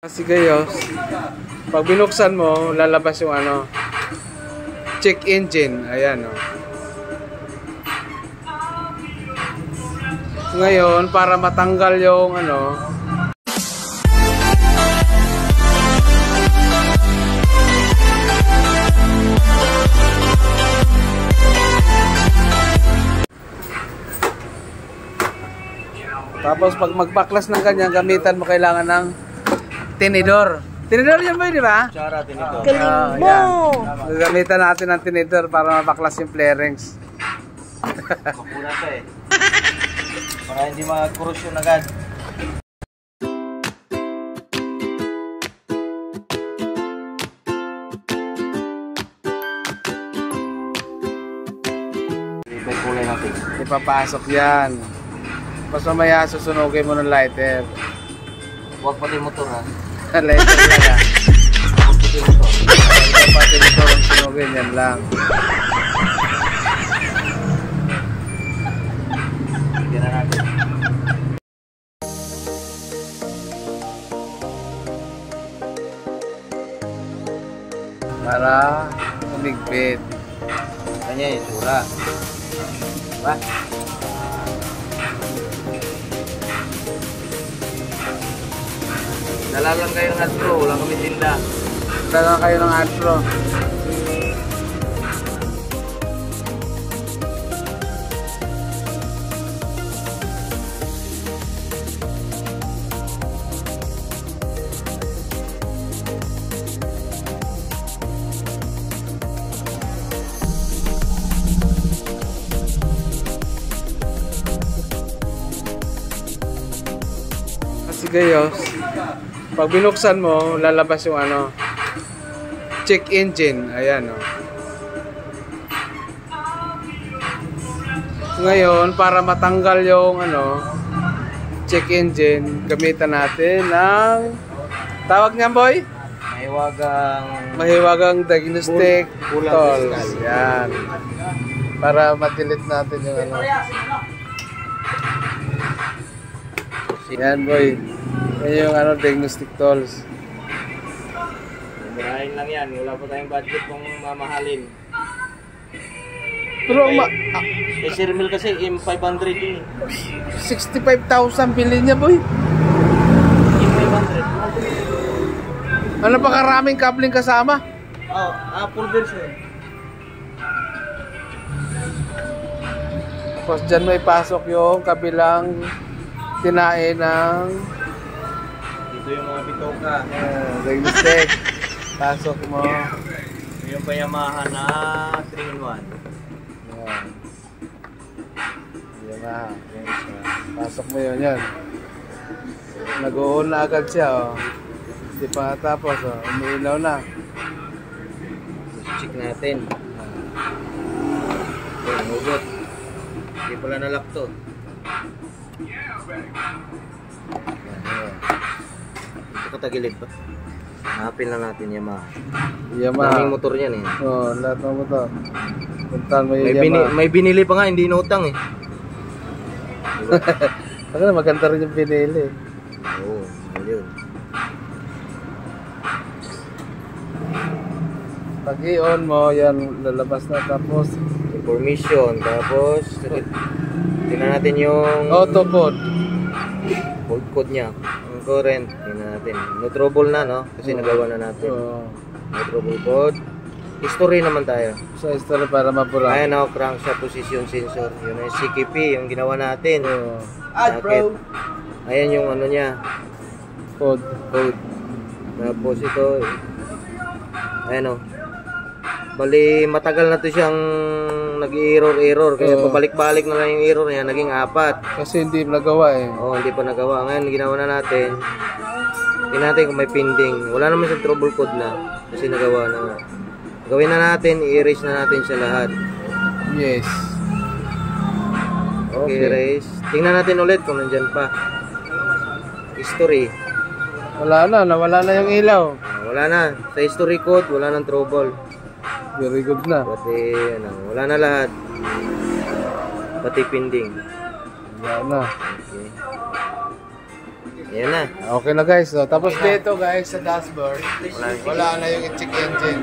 Kasi gayos, pag binuksan mo, lalabas yung ano, check engine. Ayan, oh. Ngayon, para matanggal yung ano, tapos pag magbaklas ng ganyan, gamitan mo kailangan ng tinidor. Tinidor yan ba, di ba? Tsara, tinidor. Galing mo! Gamitan natin ng tinidor para mabaklas yung flarings. Makulat ka eh. Para hindi mag-corrosion agad. Kulay natin. Ipapasok yan. Tapos mamaya susunugin mo ng lighter. Huwag pati motor ha. Lighter lang ha. Huwag pati motor. Huwag pati motor ang sunugin, yan lang. Bigyan na natin. Para umigpit. Kanya yung tsura. Diba? Dala lang kayo ng Astro, wala kami tinda. Dala kayo ng Astro. Kasi gayos, pag binuksan mo, lalabas yung ano, check engine. Ayan, oh. Ngayon, para matanggal yung ano, check engine, gamitan natin ng tawag niyan, boy? Mahiwagang diagnostic tools. Yan. Para ma-delete natin yung ano. Yan, boy. Yan yung ano, diagnostic tools. Murahin lang yan, wala pa tayong budget kung mamahalin. Pero Eh, Sir Mil kasi M500 yun. 65,000 bilhin niya, boy. M500. Ano pa karaming kabling kasama? Oh, full version. Tapos dyan may pasok yung kabilang tinae ng Dito yung mga bitoka. diagnostic. Pasok mo. Yung pa Yamaha na 3-in-1. Yan. Yamaha. Pasok mo yun, yan. Nag-uun na agad siya, oh. Hindi pa tapos, oh. Umiilaw na. Check natin. Okay, hugot. Hindi pala nalock to. Ito katagilid pa. Hanapin lang natin Yamaha. Yamaha. Daming motor yan eh. Oo, lahat ng motor. Puntaan mo yung Yamaha. May binili pa nga, hindi inutang eh. Diba? Maganda rin yung binili. Oo, yun. Pag i-on mo, yan, lalabas na. Tapos Information, tapos tingnan natin yung auto code. code niya. Ang current, tingnan natin. No trouble na, no? Kasi nagawa na natin. No trouble code. History naman tayo. Sa history para mabura. Ayan o, crankshaft position sensor. Yun yung CKP, yung ginawa natin. Add bro. Ayan yung ano niya. Code. Tapos ito. Ayan o. Bali, matagal na to siyang nag-error. Kaya pabalik-balik na lang yung error niya. Naging 4. Kasi hindi nagawa eh. Oo, hindi pa nagawa. Ngayon, ginawa na natin. Tingnan natin kung may pending. Wala naman siyang trouble code na. Kasi nagawa na. Gawin na natin, i-erase na natin siya lahat. Yes. Okay, erase. Tingnan natin ulit kung nandyan pa. History. Wala na, nawala na yung ilaw. Wala na. Sa history code, wala nang trouble. Very good na. Pati, ano, wala na lahat. Pati pending. Wala na. Okay. Yan na. Okay na guys. So, tapos dito guys sa dashboard, wala na yung check engine.